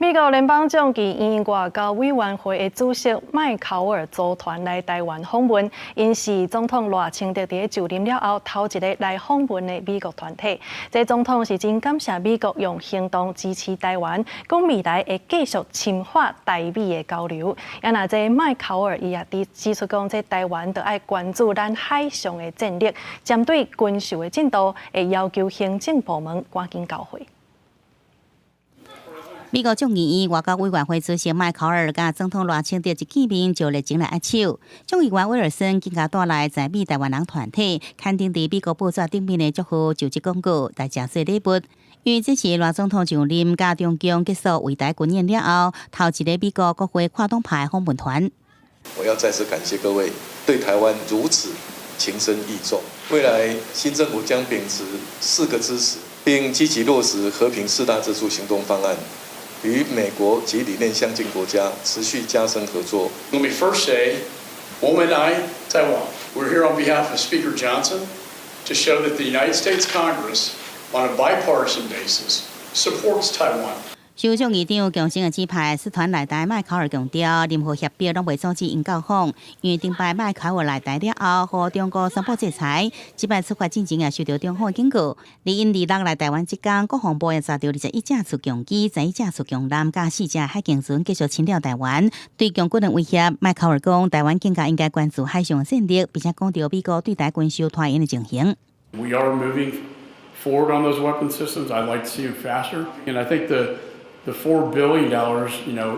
美国联邦众议院外交委员会的主席麦考尔组团来台湾访问，因是总统赖清德在就任了后头一个来访问的美国团体。这总统是真感谢美国用行动支持台湾，讲未来会继续深化台美的交流。也那这麦考尔伊也指出讲，这台湾就要关注咱海上的战略，针对军售的进度，会要求行政部门赶紧交会。美国众议院外交委员会主席麦考尔甲总统赖清德一见面就热情来握手。众议员威尔森更加带来在美台湾人团体，刊登伫美国报纸顶面的祝福就职广告，大正式礼物。因为这是赖总统上任甲中共结束围台军演了后，头一个美国国会跨党派访问团。我要再次感谢各位对台湾如此情深意重。未来新政府将秉持4个支持，并积极落实和平4大支柱行动方案。与美国及理念相近国家持续加深合作。Let me first say, 我们爱台湾。We're here on behalf of Speaker Johnson to show that the United States Congress, on a bipartisan basis, supports Taiwan. 首相议长强生的指派使团来台麦考尔强调，任何协表拢未阻止因交访，因为顶摆麦考尔来台了后，和中国宣布制裁，即摆出发进程也受到中方的警告。因26来台湾即天，国防部也查到21架出强机、11架出强舰、加4架海警船继续侵扰台湾，对强军的威胁。麦考尔讲，台湾更加应该关注海上战略，并且讲到美国对台军售拖延的情形。We are moving forward on those weapon systems. I'd like to see them faster, and I think the $4 billion,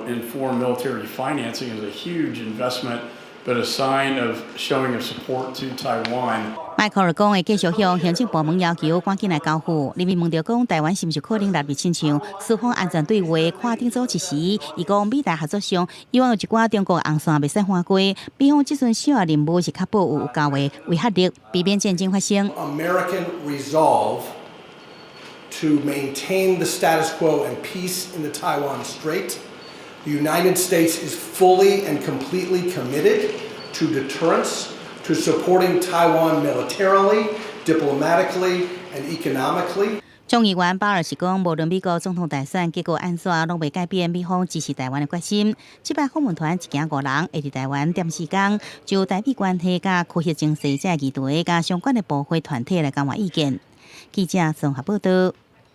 in foreign military financing is a huge investment, but a sign of showing of support to Taiwan. 麦考尔讲会继续向行政部门要求赶紧来交付。里面问到讲台湾是毋是可能纳入亲像四方安全对话跨境组织时，伊讲美台合作上，以往有一寡中国红线袂使翻过，比方即阵小的任务是确保有较为威吓力，避免战争发生。American resolve to maintain the status quo and peace in the Taiwan Strait. The United States is fully and completely committed to deterrence, to supporting Taiwan militarily, diplomatically, and economically. 众议员巴尔是讲，无论美国总统大选结果安怎，拢未改变美方支持台湾的决心。这摆访问团一行5人，会伫台湾点4天，就台美关系、甲科学经济这议题、甲相关的部会团体来交换意见。记者综合报道。